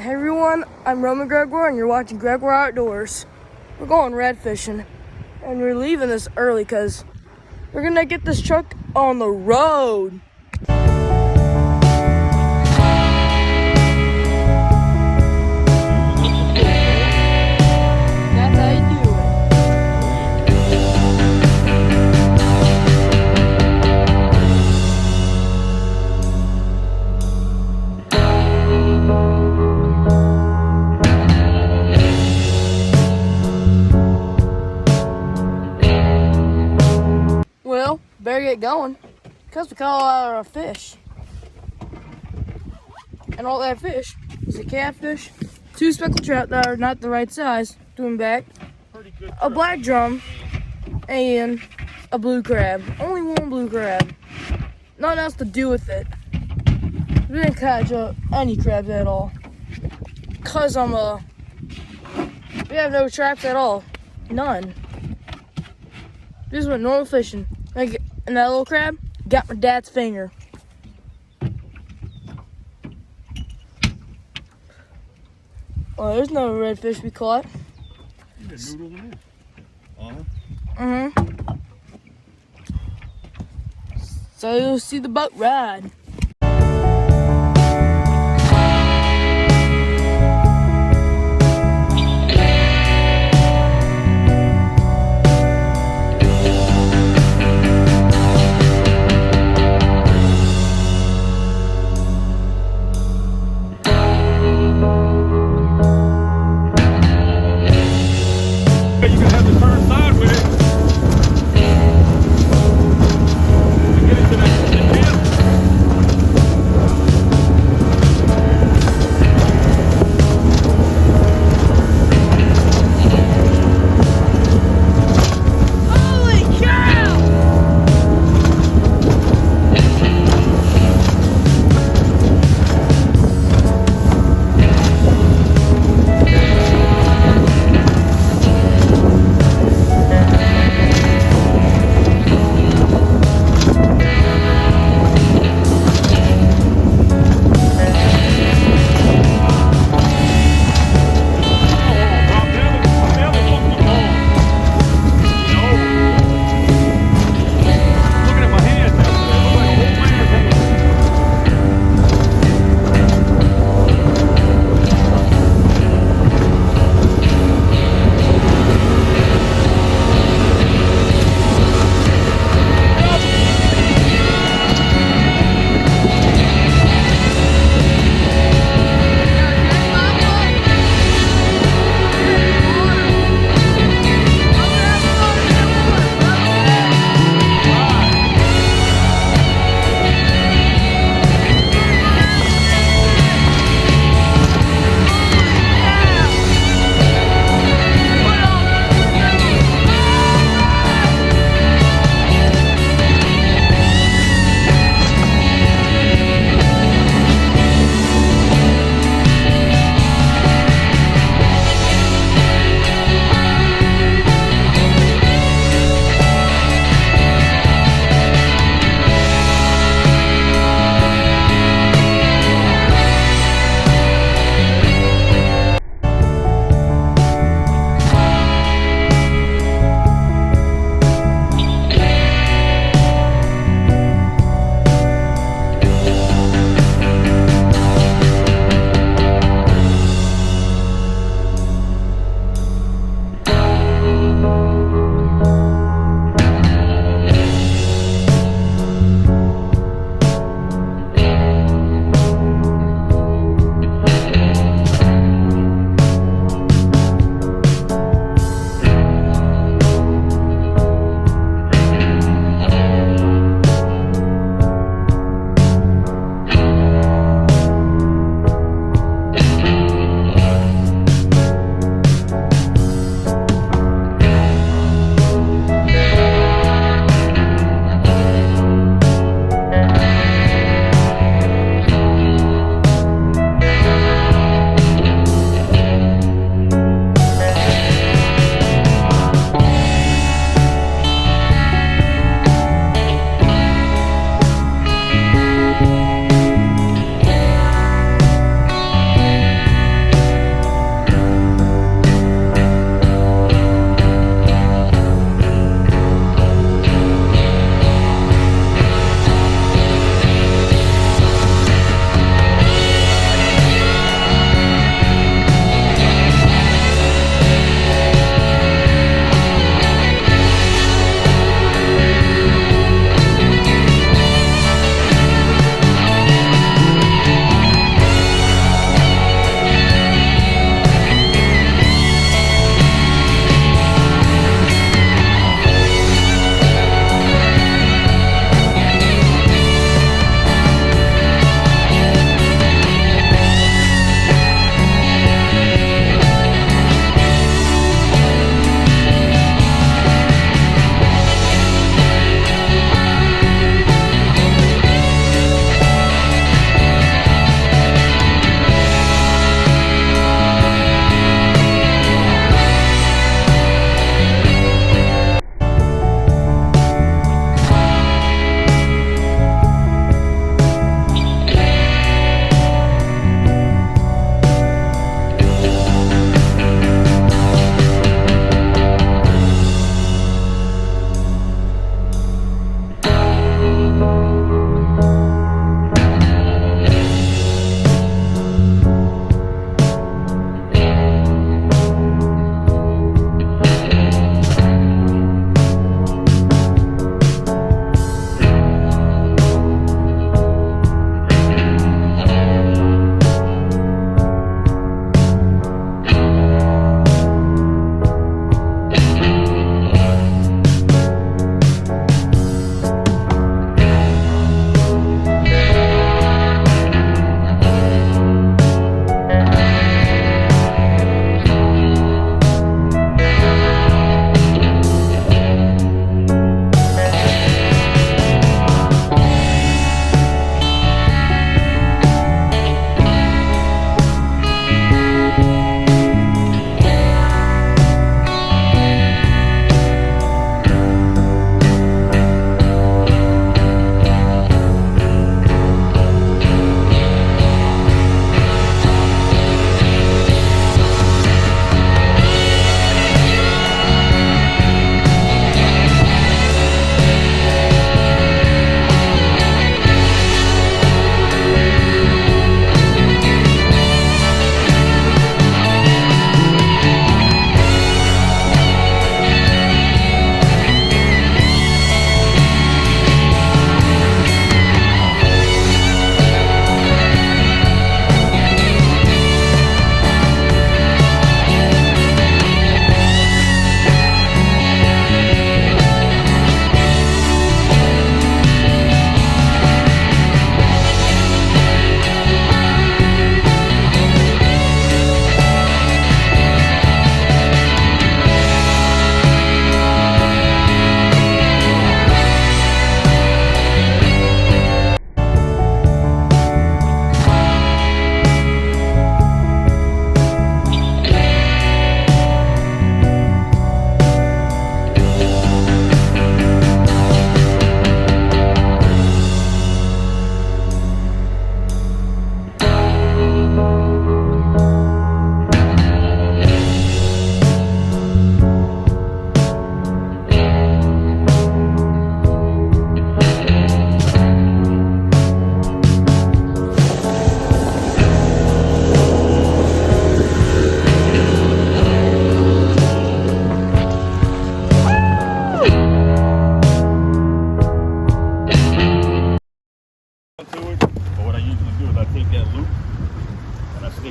Hey everyone, I'm Roman Gregoire and you're watching Gregoire Outdoors. We're going red fishing and we're leaving this early because we're gonna get this truck on the road. That's how you do it. Well, better get going because we caught all our fish. And all that fish is a catfish, 2 speckled trout that are not the right size, doing back, a black drum, and a blue crab. Only one blue crab. Nothing else to do with it. We didn't catch any crabs at all. Cause we have no traps at all. None. Just went normal fishing. And that little crab got my dad's finger. Oh, there's no redfish we caught. You got noodles in there. So you'll see the boat ride. You can have the turn side with it. Get into that jam.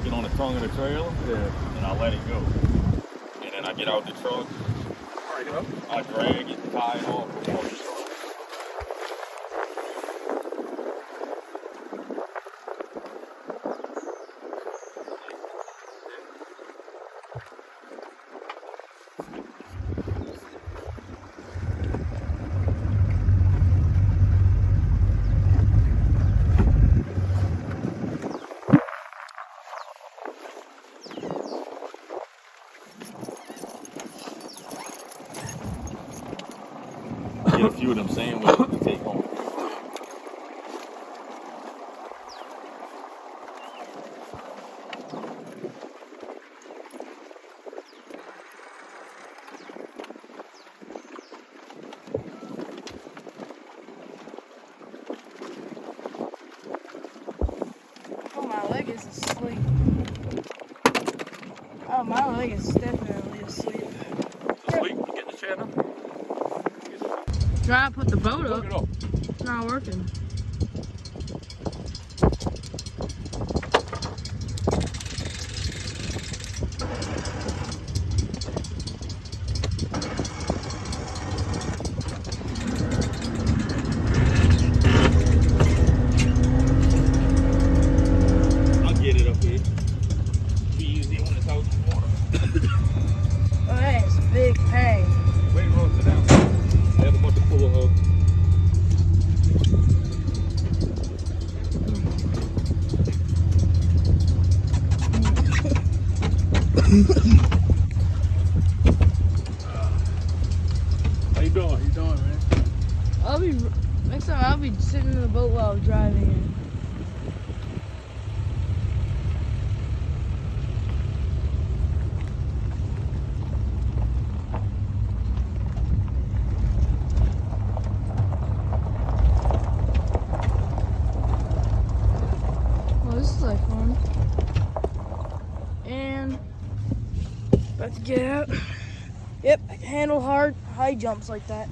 stick it on the tongue of the trailer, and I let it go. And then I get out the truck, I drag it, tie it off, put it on the truck. Get a few of them sandwiches to take home. Oh, my leg is asleep. Oh, my leg is definitely asleep. Asleep? You get the channel? Try to put the boat Hook up. it up. It's not working. I'll get it up here. Be easy when it's out in the water. Oh, that is a big pain. Wait, run it down. I have a bunch of puller hooks. How you doing? How you doing, man? Next time I'll be sitting in the boat while I'm driving it. Well, this is like fun. And about to get out. Yep, I can handle high jumps like that.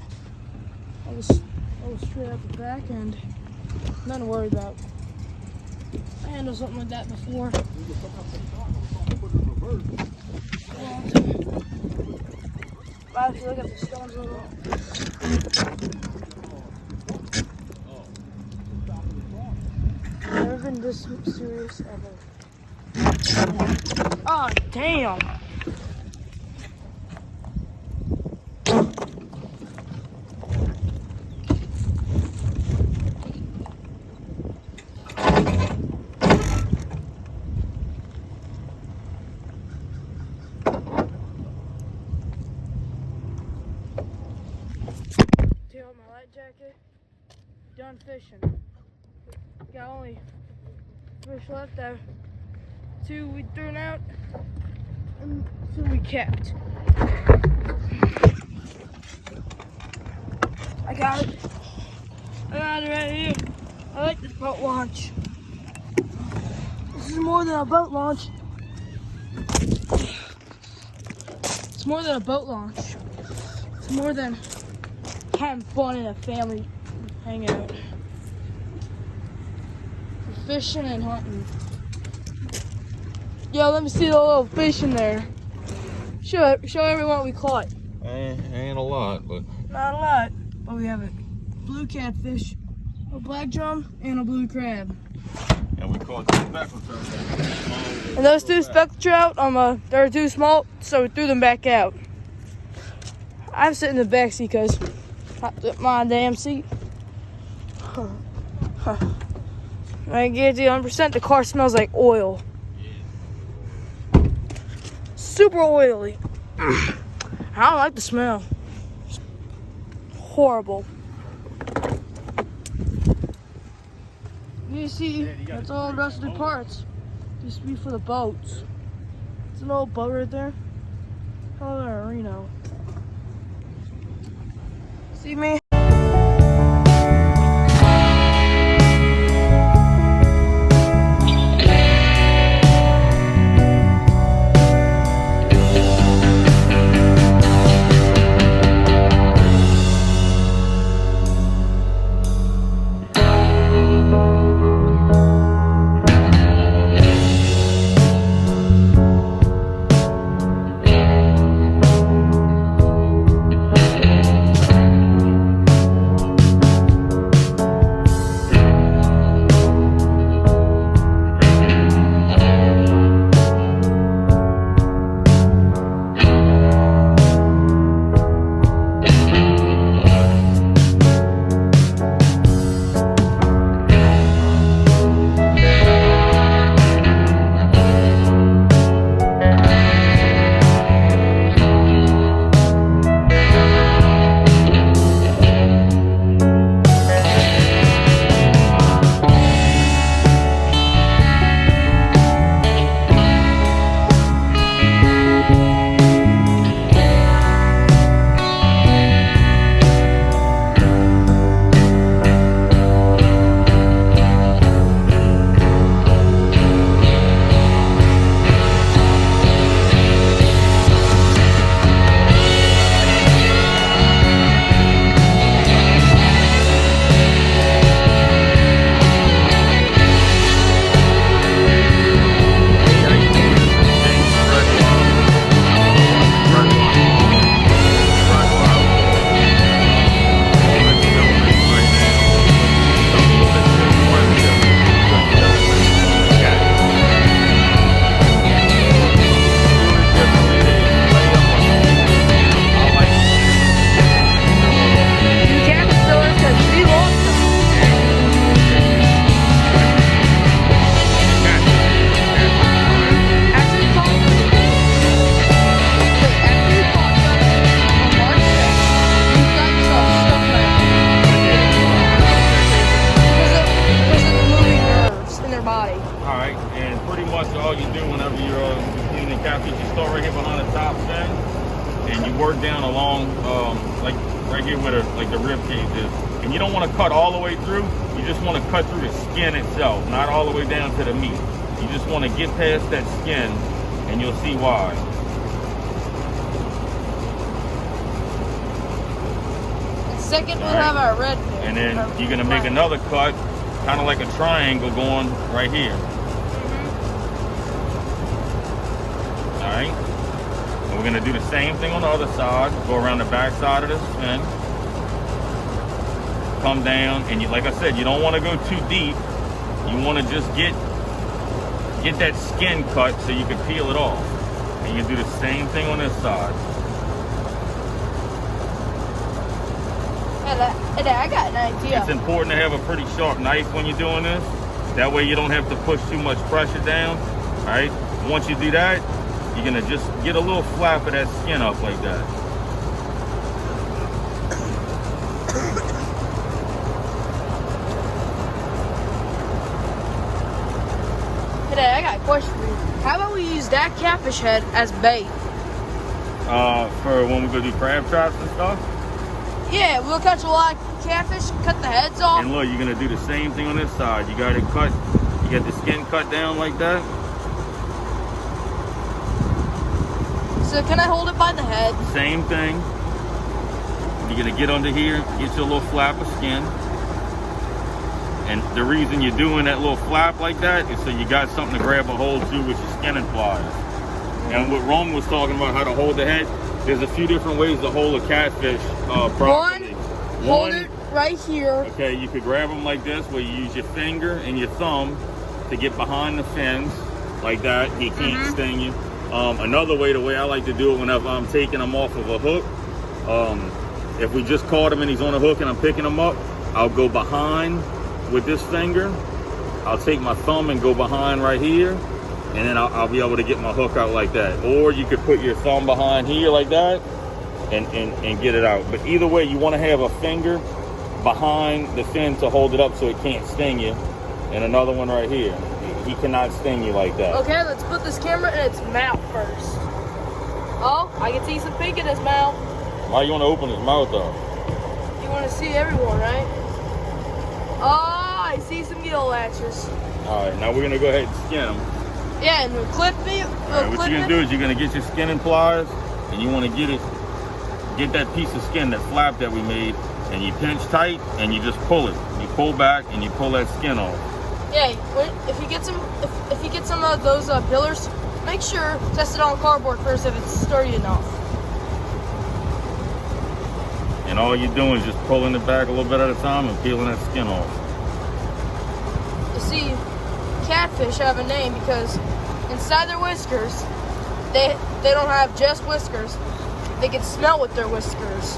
I was straight out the back and nothing to worry about. I handled something like that before. Wow, if you look at the stones a little. Never been this serious ever. Oh, damn. Take off my light jacket. Done fishing. Got only fish left there. 2 we threw out, and 2 we kept. I got it. I got it right here. I like this boat launch. This is more than a boat launch. It's more than a boat launch. It's more than having fun in a family hangout. For fishing and hunting. Yo, let me see the little fish in there. Show everyone what we caught. Ain't a lot, but Not a lot, but we have a blue catfish, a black drum, and a blue crab. and we caught 2 speckled trout. And those 2 speckled trout, they're too small, so we threw them back out. I'm sitting in the back seat because my damn seat. I guarantee 100% the car smells like oil. Super oily. I don't like the smell. It's horrible. You see, that's all rusted parts. Used to be for the boats. It's an old boat right there. Call it a Reno. See me? whenever you're cleaning catfish, you start right here behind the top fin, and you work down along, like right here where the rib cage is. And you don't want to cut all the way through. You just want to cut through the skin itself, not all the way down to the meat. You just want to get past that skin, and you'll see why. Second, we'll have our red fish. And then you're gonna make another cut, kind of like a triangle going right here. All right. And we're gonna do the same thing on the other side. Go around the back side of this fin. Come down, and you, like I said, you don't want to go too deep. You want to just get that skin cut so you can peel it off. And you do the same thing on this side. Hey, I got an idea. It's important to have a pretty sharp knife when you're doing this. That way you don't have to push too much pressure down. All right. Once you do that, you're gonna just get a little flap of that skin up like that. Hey, I got a question for you. How about we use that catfish head as bait? For when we go do crab traps and stuff? Yeah, we'll catch a lot of catfish, cut the heads off. And look, you're gonna do the same thing on this side. You got it cut, you get the skin cut down like that. So can I hold it by the head? Same thing. You're gonna get under here, get your little flap of skin. And the reason you're doing that little flap like that is so you got something to grab a hold to with your skin and pliers. And what Roman was talking about, how to hold the head, there's a few different ways to hold a catfish properly. Hold it right here. Okay, you could grab them like this, where you use your finger and your thumb to get behind the fins, like that. He can't sting you. Another way, the way I like to do it whenever I'm taking them off of a hook, if we just caught him and he's on a hook and I'm picking him up, I'll go behind with this finger. I'll take my thumb and go behind right here, and then I'll be able to get my hook out like that. Or you could put your thumb behind here like that and get it out. But either way, you want to have a finger behind the fin to hold it up so it can't sting you, and another one right here. He cannot sting you like that. Okay, let's put this camera in its mouth first. Oh, I can see some pink in his mouth. Why you want to open his mouth up? You want to see everyone, right? Oh, I see some gill latches. All right, now we're gonna go ahead and skin them. Yeah, and we'll clip it. All right, what you're gonna do is you're gonna get your skin and pliers, and you want to get that piece of skin, that flap that we made, and you pinch tight, and you just pull it. You pull back, and you pull that skin off. Yeah, if you get some of those pillars, make sure test it on cardboard first if it's sturdy enough. And all you're doing is just pulling it back a little bit at a time and peeling that skin off. You see, catfish have a name because inside their whiskers, they don't have just whiskers. They can smell with their whiskers.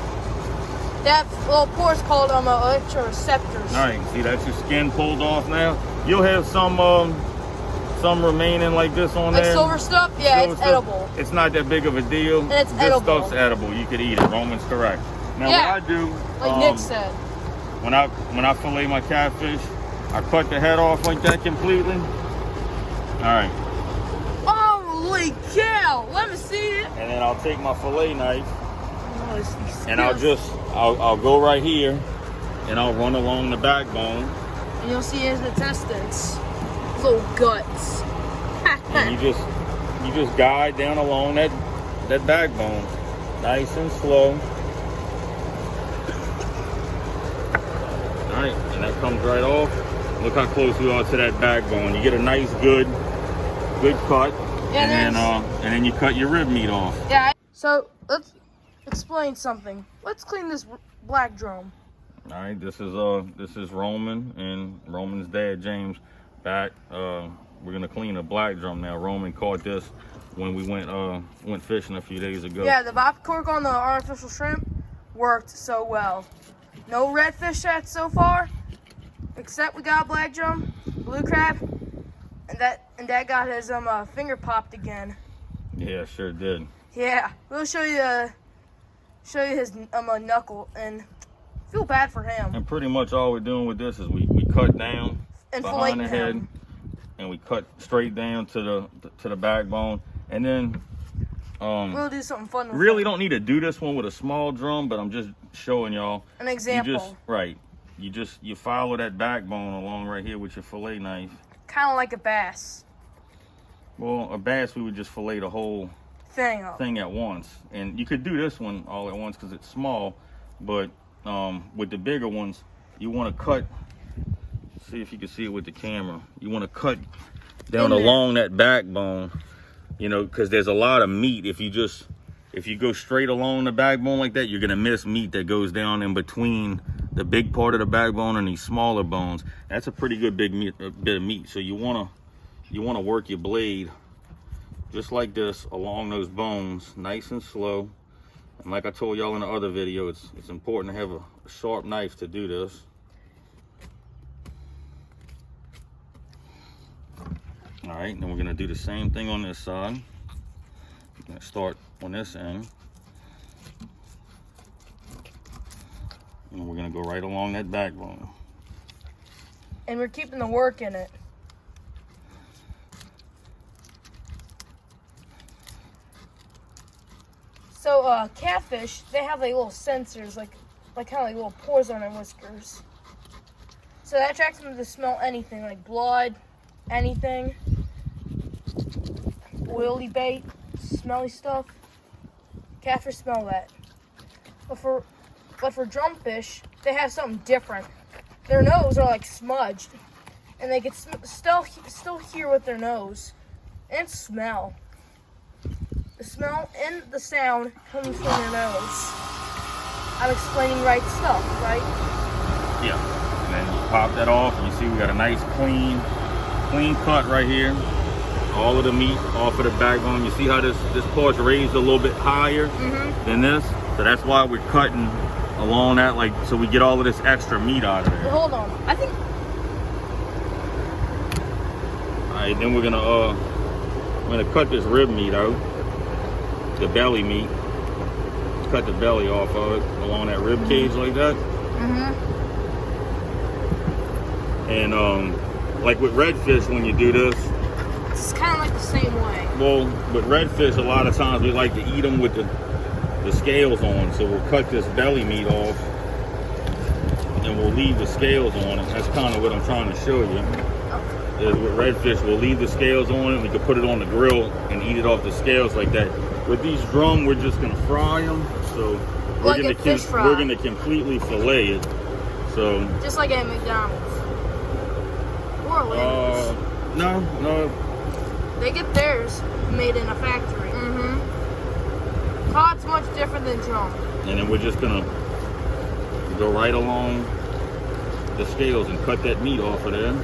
They have little pores called electroreceptors. All right, see, that's your skin pulled off now. You'll have some remaining like this on like there. Silver stuff? Yeah, Silver it's stuff. edible. It's not that big of a deal. And it's this edible. Stuff's edible. You could eat it. Roman's correct. Now Yeah, what I do, like Nick said. when I fillet my catfish, I cut the head off like that completely. All right. Holy cow! Let me see it. And then I'll take my fillet knife, Oh, it's and I'll go right here, and I'll run along the backbone. And you'll see his intestines, his little guts. And you just guide down along that backbone, nice and slow. All right, and that comes right off. Look how close we are to that backbone. You get a nice, good cut, Yeah, and then you cut your rib meat off. Yeah. So let's explain something. Let's clean this black drum. All right, this is Roman and Roman's dad James back. We're gonna clean a black drum now. Roman caught this when we went fishing a few days ago. Yeah, the bobby cork on the artificial shrimp worked so well. No redfish yet so far, except we got a black drum, blue crab, and that got his finger popped again. Yeah, sure did. Yeah, we'll show you his knuckle, and feel bad for him. And pretty much all we're doing with this is we cut down And behind fillet the head, him. and and we cut straight down to the backbone. And then we'll do something fun with really it. don't need to do this one with a small drum, but I'm just showing y'all an example. You follow that backbone along right here with your fillet knife. Kind of like a bass. Well, a bass, we would just fillet the whole thing at once. And you could do this one all at once because it's small, but with the bigger ones, you want to cut, see if you can see it with the camera, you want to cut down along that backbone, you know, because there's a lot of meat. If you go straight along the backbone like that, you're gonna miss meat that goes down in between the big part of the backbone and these smaller bones. That's a pretty good bit of meat. So you wanna work your blade just like this along those bones, nice and slow. And like I told y'all in the other video, it's important to have a sharp knife to do this. All right, then we're gonna do the same thing on this side. I'm gonna start on this end. And we're gonna go right along that backbone. And we're keeping the work in it. So catfish, they have like little sensors, like kind of like little pores on their whiskers. So that attracts them to smell anything, like blood, anything, oily bait, smelly stuff. Catfish smell that. But for drumfish, they have something different. Their nose are like smudged, and they can still hear with their nose and smell. The smell and the sound comes from their nose. I'm explaining right stuff, right? Yeah. And then you pop that off, and you see we got a nice clean cut right here. All of the meat off of the backbone. You see how this part's raised a little bit higher than this? So that's why we're cutting along that, like, so we get all of this extra meat out of there. Well, hold on. I think. All right, then we're gonna cut this rib meat out, the belly meat. Cut the belly off of it along that rib cage like that. And like with redfish, when you do this, it's kind of like the same way. well, with redfish, a lot of times we like to eat them with the scales on. So we'll cut this belly meat off and we'll leave the scales on it. That's kind of what I'm trying to show you. Is with redfish, we'll leave the scales on it. We can put it on the grill and eat it off the scales like that. With these drum, we're just gonna fry them. So we're gonna completely fillet it. So just like at McDonald's or Lenny's. No. They get theirs made in a factory. Cod's much different than drum. And then we're just gonna go right along the scales and cut that meat off of there.